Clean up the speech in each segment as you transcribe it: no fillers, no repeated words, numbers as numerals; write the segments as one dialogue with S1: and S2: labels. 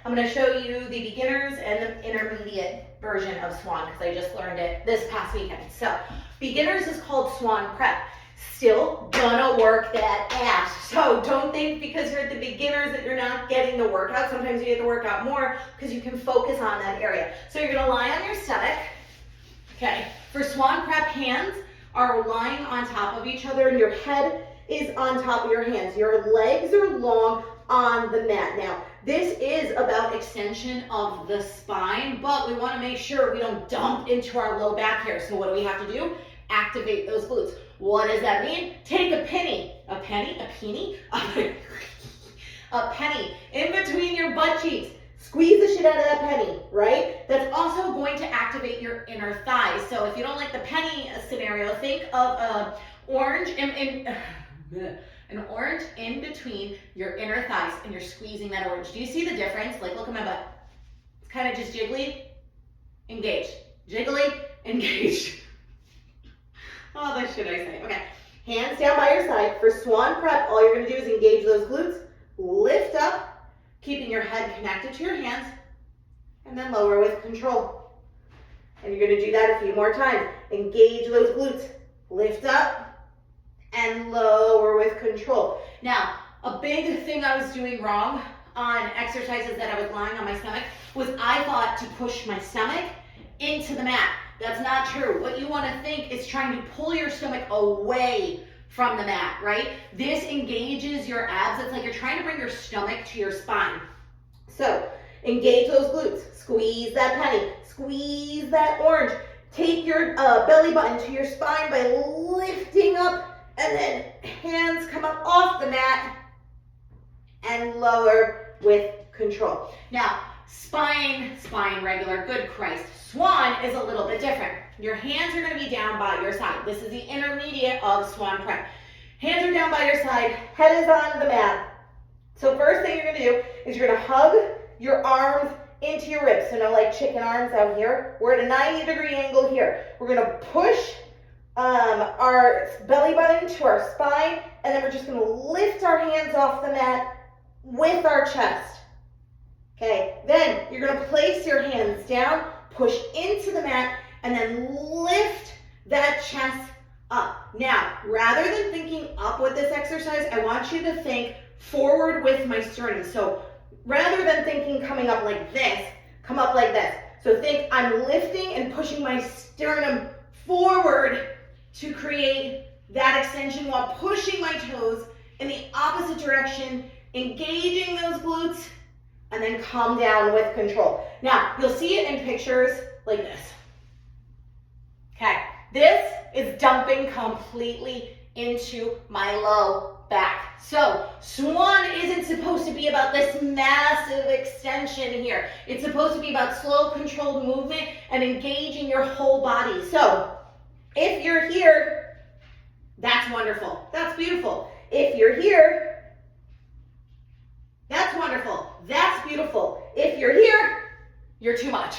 S1: I'm going to show you the beginners and the intermediate version of Swan because I just learned it this past weekend. So beginners is called Swan Prep. Still gonna work that ass. So don't think because you're at the beginners that you're not getting the workout. Sometimes you get the workout more because you can focus on that area. So you're gonna lie on your stomach. Okay, for Swan Prep, hands are lying on top of each other and your head is on top of your hands. Your legs are long on the mat. Now, this is about extension of the spine, but we want to make sure we don't dump into our low back here. So what do we have to do? Activate those glutes. What does that mean? Take a penny in between your butt cheeks. Squeeze the shit out of that penny, right? That's also going to activate your inner thighs. So if you don't like the penny scenario, think of an orange in between your inner thighs and you're squeezing that orange. Do you see the difference? Like, look at my butt. It's kind of just jiggly, engaged. Jiggly, engaged. Oh, the shit I say. Okay, hands down by your side. For Swan Prep, all you're gonna do is engage those glutes, lift up, keeping your head connected to your hands, and then lower with control. And you're gonna do that a few more times. Engage those glutes, lift up, and lower with control. Now, a big thing I was doing wrong on exercises that I was lying on my stomach was I thought to push my stomach into the mat. That's not true. What you want to think is trying to pull your stomach away from the mat, right? This engages your abs. It's like you're trying to bring your stomach to your spine. So engage those glutes. Squeeze that penny. Squeeze that orange. Take your belly button to your spine by lifting up, and then hands come up off the mat and lower with control. Now, spine regular, good Christ. Swan is a little bit different. Your hands are going to be down by your side. This is the intermediate of Swan Prep. Hands are down by your side, head is on the mat. So first thing you're going to do is you're going to hug your arms into your ribs. So no like chicken arms out here. We're at a 90-degree angle here. We're going to push our belly button to our spine, and then we're just going to lift our hands off the mat with our chest. Okay, then you're going to place your hands down, push into the mat, and then lift that chest up. Now, rather than thinking up with this exercise, I want you to think forward with my sternum. So rather than thinking coming up like this, come up like this. So think I'm lifting and pushing my sternum forward to create that extension while pushing my toes in the opposite direction, engaging those glutes, and then come down with control. Now, you'll see it in pictures like this. Okay, this is dumping completely into my low back. So, Swan isn't supposed to be about this massive extension here. It's supposed to be about slow, controlled movement and engaging your whole body. So, if you're here, that's wonderful. That's beautiful. If you're here, that's wonderful. That's beautiful. If you're here, you're too much.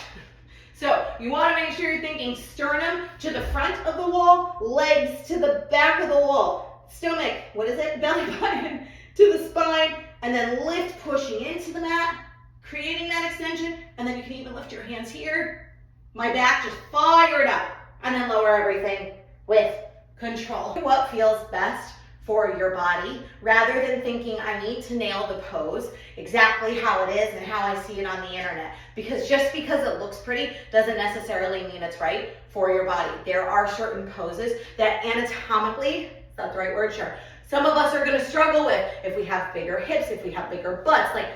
S1: So you want to make sure you're thinking sternum to the front of the wall, legs to the back of the wall, stomach, belly button to the spine, and then lift, pushing into the mat, creating that extension, and then you can even lift your hands here. My back, just fire it up, and then lower everything with control. What feels best for your body, rather than thinking I need to nail the pose exactly how it is and how I see it on the internet. Because just because it looks pretty doesn't necessarily mean it's right for your body. There are certain poses that anatomically, is that the right word? Sure. Some of us are going to struggle with if we have bigger hips, if we have bigger butts. Like,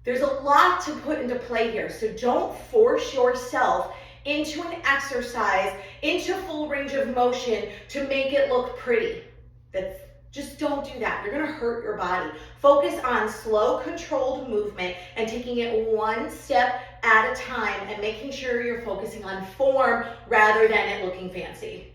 S1: there's a lot to put into play here. So don't force yourself into an exercise, into full range of motion to make it look pretty. Just don't do that. You're going to hurt your body. Focus on slow, controlled movement and taking it one step at a time and making sure you're focusing on form rather than it looking fancy.